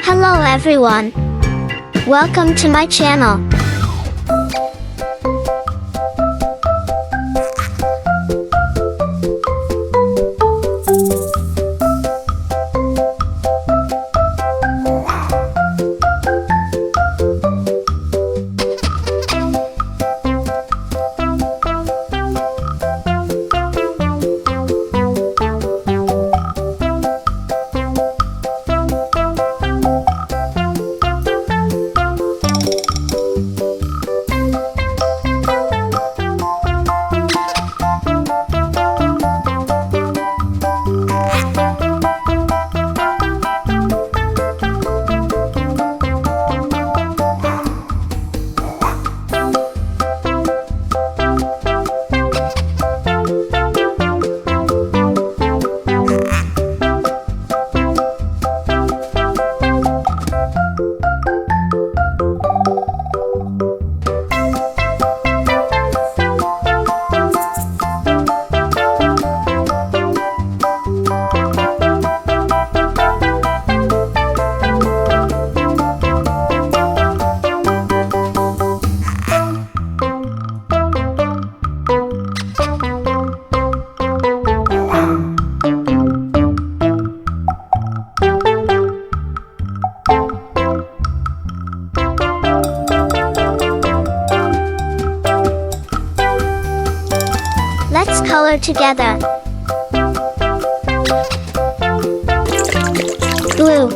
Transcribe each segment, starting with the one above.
Hello everyone. Welcome to my channel. Let's color together. Blue,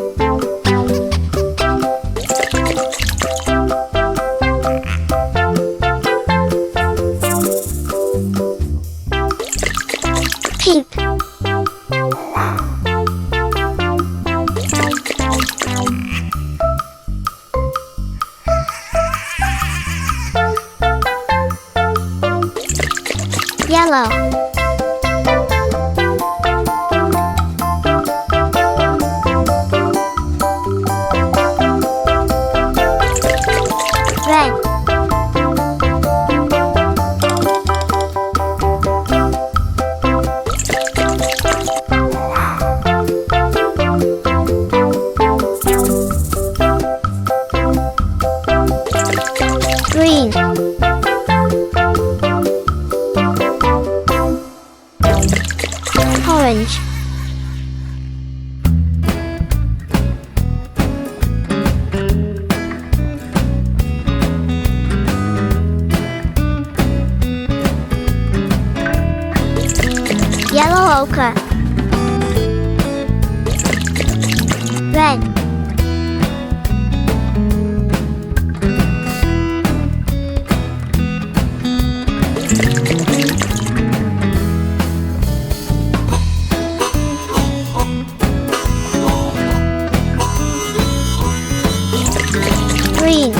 pink, yellow, red, green, orange, yellow ochre, red, green,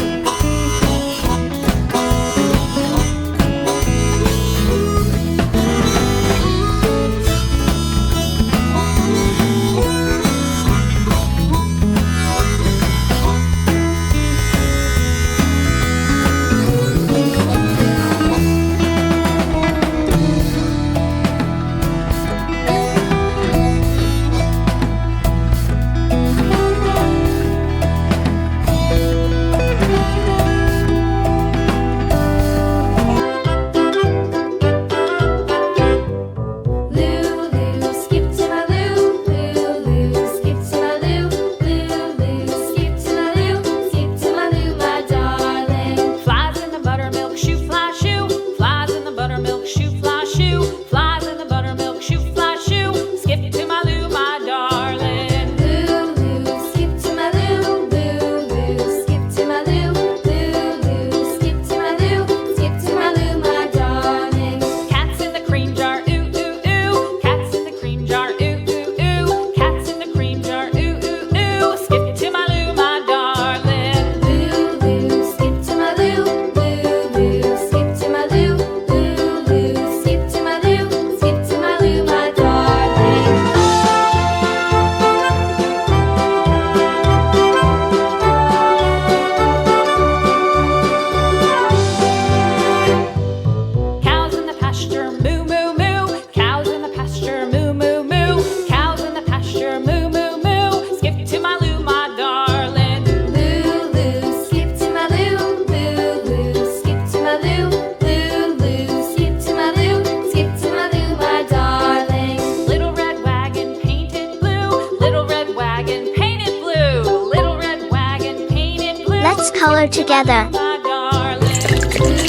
this color together. My darling.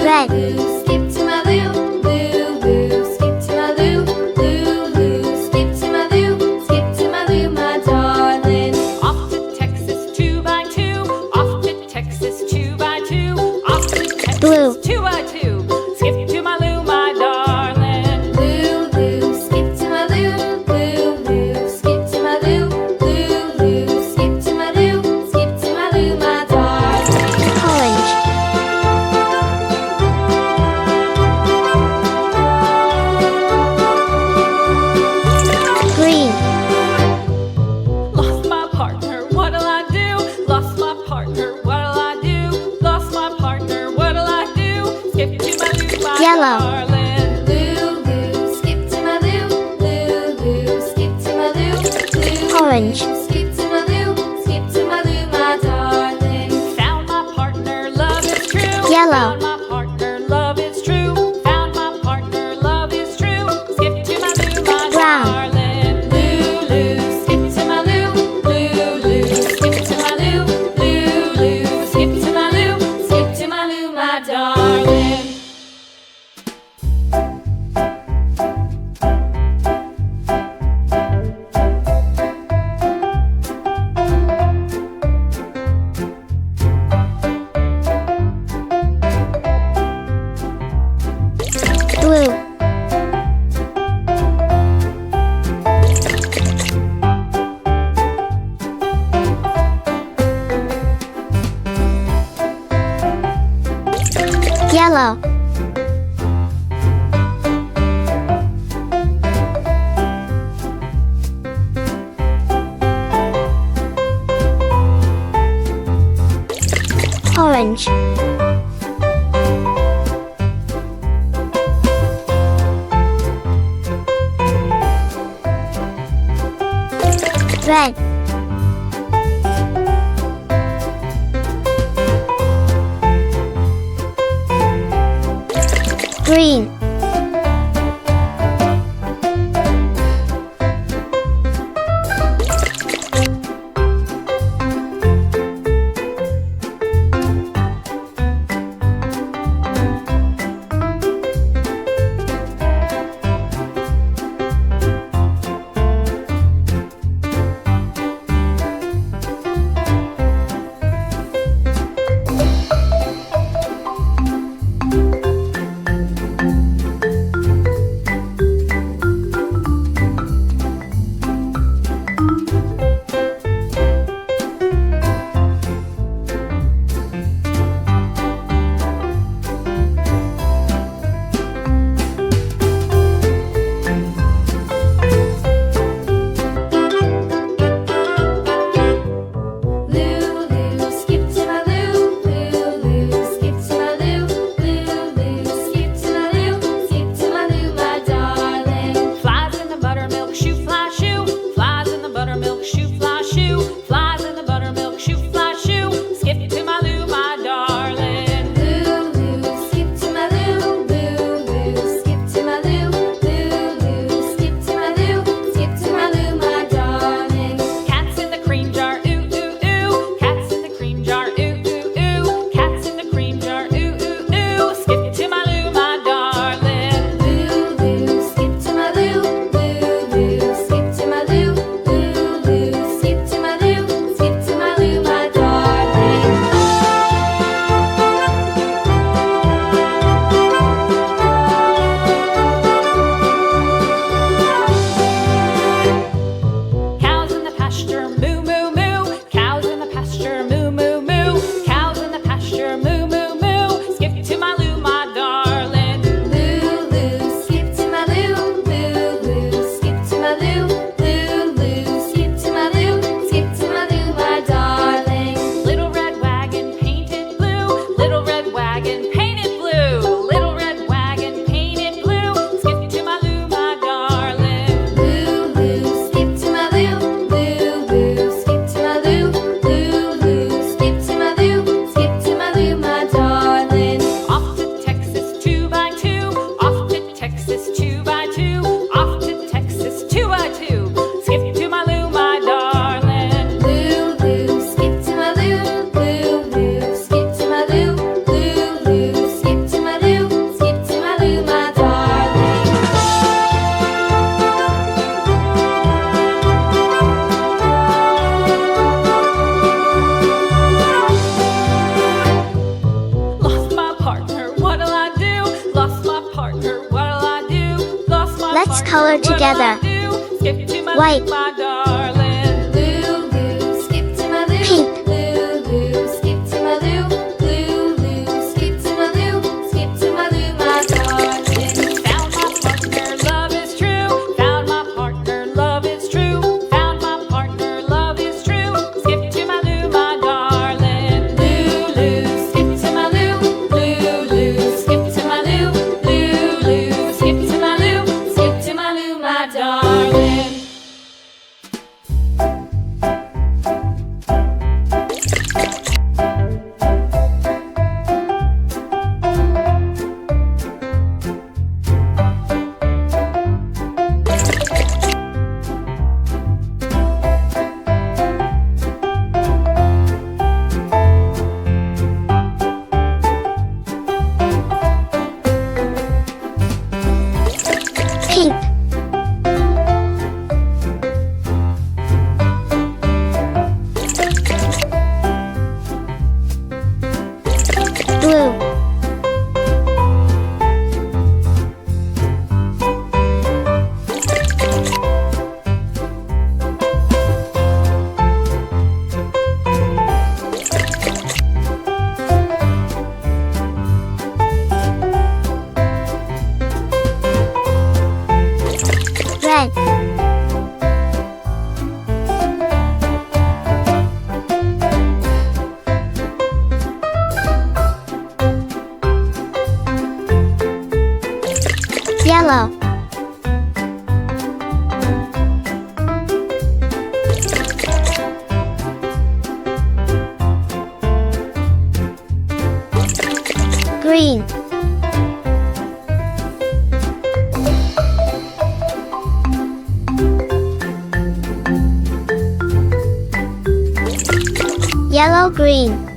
Red. Lou, skip to my Lou, Lou, Lou, skip to my Lou, Lou, Lou, skip to my Lou, skip to my Lou, my darling. Off to Texas 2x2. Off to Texas 2x2. Off to Texas Blue. 2x2. Skip to my Lou, my darling. Lou, Lou, skip to my Lou, Lou, Lou, skip to my Lou, Lou, Lou, skip to my Lou, skip to my Lou, my darling. Orange. Green. Lost my partner, what'll I do? Lost my partner, what'll I do? Lost my partner, what'll I do? Skip to my Lou, my Yellow. darling. Lou, Lou, skip to my Lou, Lou, Lou, skip to my Lou, Lou, Orange. skip to my Lou, skip to my Lou, my darling. Found my partner, love is true. Yellow. Found my partner, love is true. Found my partner, love is true. Skip to my Lou, my Brown. darling. Lou, Lou, skip to my Lou, Lou, Lou, skip to my Lou, Lou, Lou, skip to my Lou, skip to my Lou, my darling. Blue. Yellow. Orange. Red. Green. color What'll together. I do? Skip to my White. Lou, my darling. Lulu, skip to my Lou. Pink. Lulu, skip to my Lou. Lulu, skip to my Lou. Skip to my Lou, my darling. Found my partner, love is true. Found my partner, love is true. Found my partner, love is true. Skip to my Lou, my darling. Lulu, skip to my Lou. Lulu, skip to my Lou. Lulu, skip to my Lou. Skip to my Lou, my darling. Pink. Blue. Red. Yellow. Green. Yellow, green.